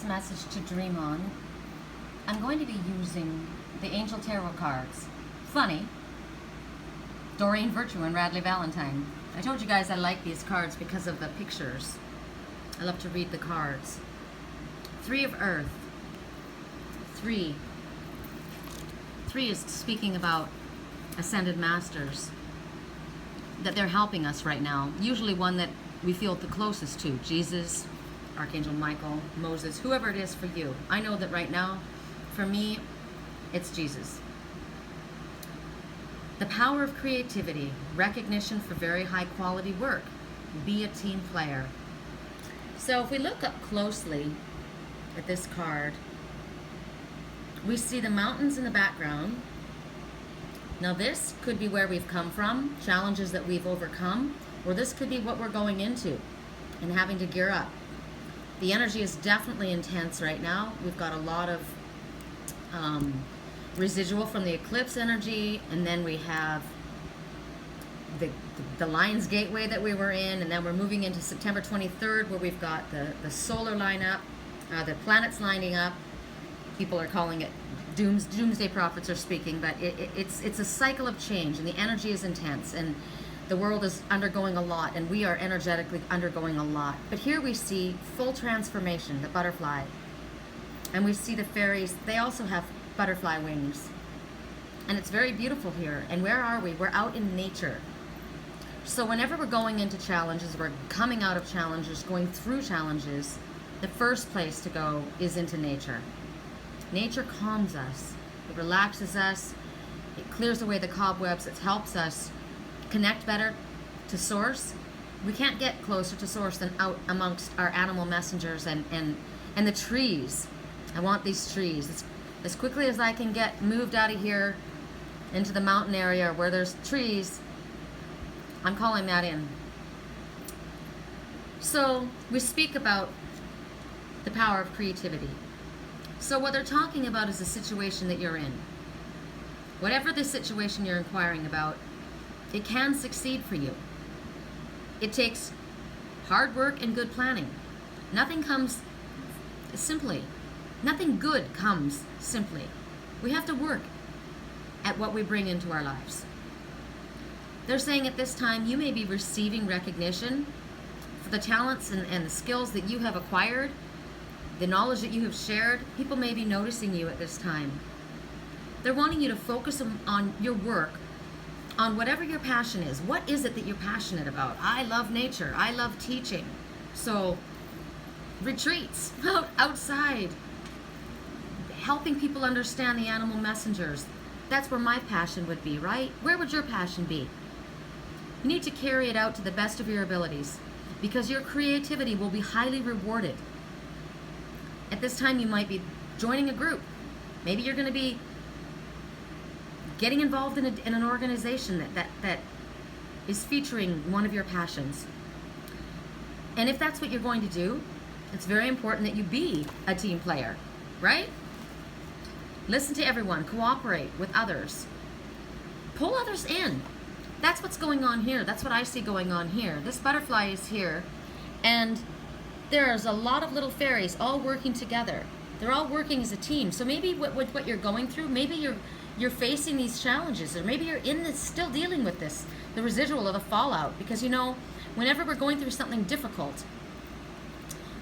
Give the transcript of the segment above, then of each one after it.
this message to dream on, I'm going to be using the Angel Tarot cards. Funny, Doreen Virtue and Radley Valentine. I told you guys I like these cards because of the pictures. I love to read the cards. Three of Earth. Three is speaking about ascended masters, that they're helping us right now. Usually one that we feel the closest to, Jesus, Archangel Michael, Moses, whoever it is for you. I know that right now, for me, it's Jesus. The power of creativity, recognition for very high quality work. Be a team player. So if we look up closely at this card, we see the mountains in the background. Now this could be where we've come from, challenges that we've overcome, or this could be what we're going into and having to gear up. The energy is definitely intense right now. We've got a lot of residual from the eclipse energy, and then we have the Lion's Gateway that we were in, and then we're moving into September 23rd where we've got the solar lineup, the planets lining up. People are calling it doomsday prophets are speaking, but it's a cycle of change, and the energy is intense, and the world is undergoing a lot, and we are energetically undergoing a lot. But here we see full transformation, the butterfly, and we see the fairies. They also have butterfly wings, and it's very beautiful here. And where are we? We're out in nature. So whenever we're going into challenges, we're coming out of challenges, going through challenges, the first place to go is into nature. Nature calms us, it relaxes us, it clears away the cobwebs, it helps us connect better to source. We can't get closer to source than out amongst our animal messengers and the trees. I want these trees. As quickly as I can get moved out of here into the mountain area where there's trees, I'm calling that in. So we speak about the power of creativity. So what they're talking about is the situation that you're in. Whatever the situation you're inquiring about, it can succeed for you. It takes hard work and good planning. Nothing comes simply. Nothing good comes simply. We have to work at what we bring into our lives. They're saying at this time you may be receiving recognition for the talents and the skills that you have acquired, the knowledge that you have shared. People may be noticing you at this time. They're wanting you to focus on your work, on whatever your passion is. What is it that you're passionate about? I love nature. I love teaching. So retreats, outside, helping people understand the animal messengers. That's where my passion would be, right? Where would your passion be? You need to carry it out to the best of your abilities, because your creativity will be highly rewarded. At this time, you might be joining a group. Maybe you're going to be getting involved in an organization that is featuring one of your passions. And if that's what you're going to do, it's very important that you be a team player, right? Listen to everyone, cooperate with others, pull others in. That's what's going on here. That's what I see going on here. This butterfly is here, and there's a lot of little fairies all working together. They're all working as a team. So maybe what you're going through, maybe you're facing these challenges, or maybe you're in this, still dealing with this, the residual of the fallout. Because whenever we're going through something difficult,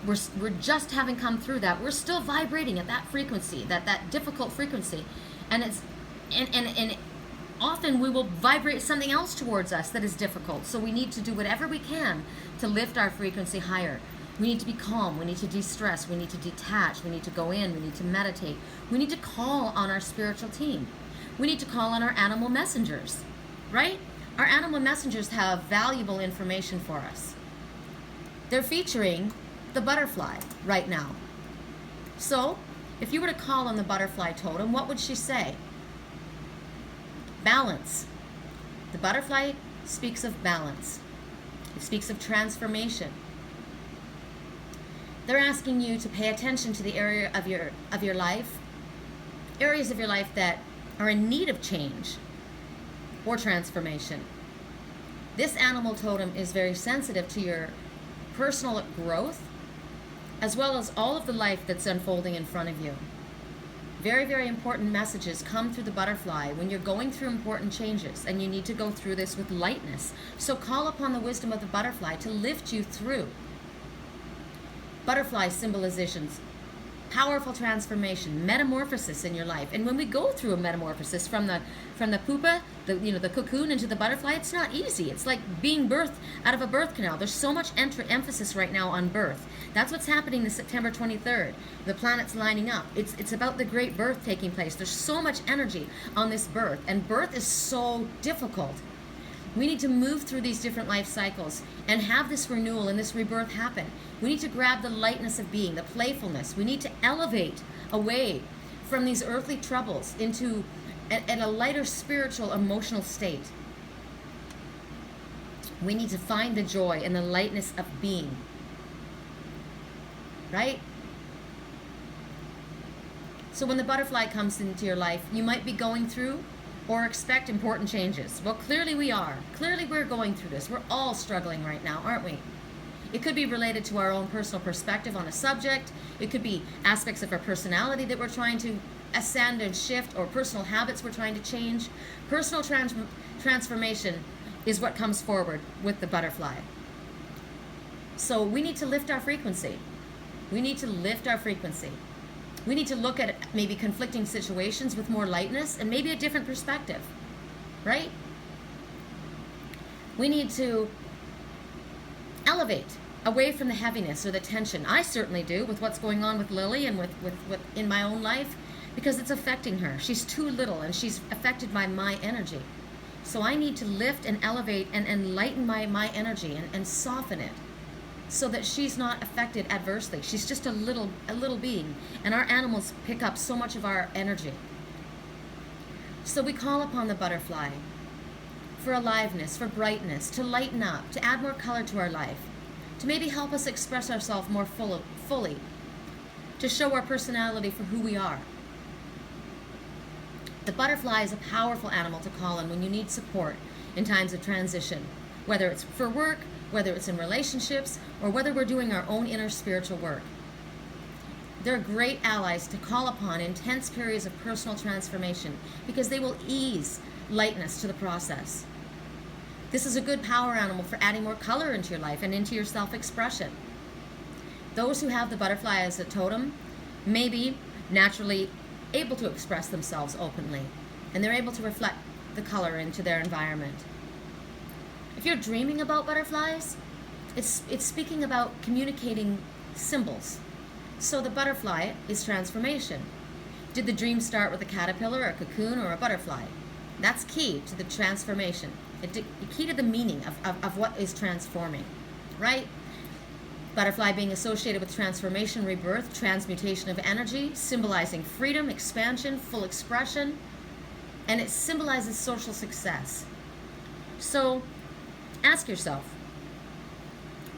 we're just having come through that, we're still vibrating at that frequency, that difficult frequency, and often we will vibrate something else towards us that is difficult. So we need to do whatever we can to lift our frequency higher. We need to be calm, we need to de-stress, we need to detach, we need to go in, we need to meditate. We need to call on our spiritual team. We need to call on our animal messengers, right? Our animal messengers have valuable information for us. They're featuring the butterfly right now. So, if you were to call on the butterfly totem, what would she say? Balance. The butterfly speaks of balance. It speaks of transformation. They're asking you to pay attention to the area of your life, areas of your life that are in need of change or transformation. This animal totem is very sensitive to your personal growth, as well as all of the life that's unfolding in front of you. Very, very important messages come through the butterfly when you're going through important changes, and you need to go through this with lightness. So call upon the wisdom of the butterfly to lift you through. Butterfly symbolizations powerful transformation, metamorphosis in your life. And when we go through a metamorphosis from the pupa, the cocoon into the butterfly, it's not easy. It's like being birthed out of a birth canal. There's so much emphasis right now on birth. That's what's happening this September 23rd. The planets lining up. It's about the great birth taking place. There's so much energy on this birth, and birth is so difficult. We need to move through these different life cycles and have this renewal and this rebirth happen. We need to grab the lightness of being, the playfulness. We need to elevate away from these earthly troubles into a lighter spiritual, emotional state. We need to find the joy and the lightness of being. Right? So when the butterfly comes into your life, you might be going through or expect important changes. Well, clearly we are. Clearly we're going through this. We're all struggling right now, aren't we? It could be related to our own personal perspective on a subject. It could be aspects of our personality that we're trying to ascend and shift, or personal habits we're trying to change. Personal transformation is what comes forward with the butterfly. So we need to lift our frequency. We need to lift our frequency. We need to look at maybe conflicting situations with more lightness and maybe a different perspective, right? We need to elevate away from the heaviness or the tension. I certainly do with what's going on with Lily and with in my own life, because it's affecting her. She's too little and she's affected by my energy. So I need to lift and elevate and lighten my energy and soften it, so that she's not affected adversely. She's just a little being, and our animals pick up so much of our energy. So we call upon the butterfly for aliveness, for brightness, to lighten up, to add more color to our life, to maybe help us express ourselves more fully, to show our personality for who we are. The butterfly is a powerful animal to call on when you need support in times of transition, whether it's for work, whether it's in relationships, or whether we're doing our own inner spiritual work. They're great allies to call upon in intense periods of personal transformation, because they will ease lightness to the process. This is a good power animal for adding more color into your life and into your self-expression. Those who have the butterfly as a totem may be naturally able to express themselves openly, and they're able to reflect the color into their environment. If you're dreaming about butterflies, it's speaking about communicating symbols. So the butterfly is transformation. Did the dream start with a caterpillar, a cocoon, or a butterfly? That's key to the transformation. Key to the meaning of what is transforming, right? Butterfly being associated with transformation, rebirth, transmutation of energy, symbolizing freedom, expansion, full expression, and it symbolizes social success. So ask yourself,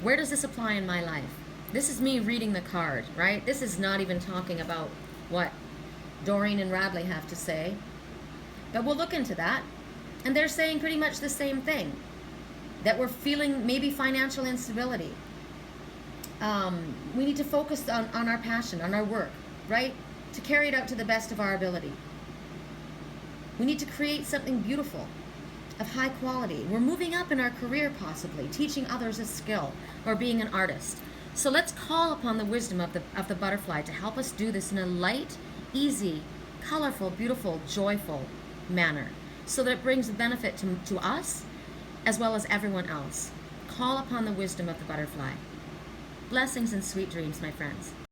where does this apply in my life? This is me reading the card, right? This is not even talking about what Doreen and Radley have to say. But we'll look into that. And they're saying pretty much the same thing. That we're feeling maybe financial instability. We need to focus on our passion, on our work, right? To carry it out to the best of our ability. We need to create something beautiful, of high quality. We're moving up in our career, possibly teaching others a skill, or being an artist. So let's call upon the wisdom of the butterfly to help us do this in a light, easy, colorful, beautiful, joyful manner, so that it brings a benefit to us as well as everyone else. Call upon the wisdom of the butterfly. Blessings and sweet dreams, my friends.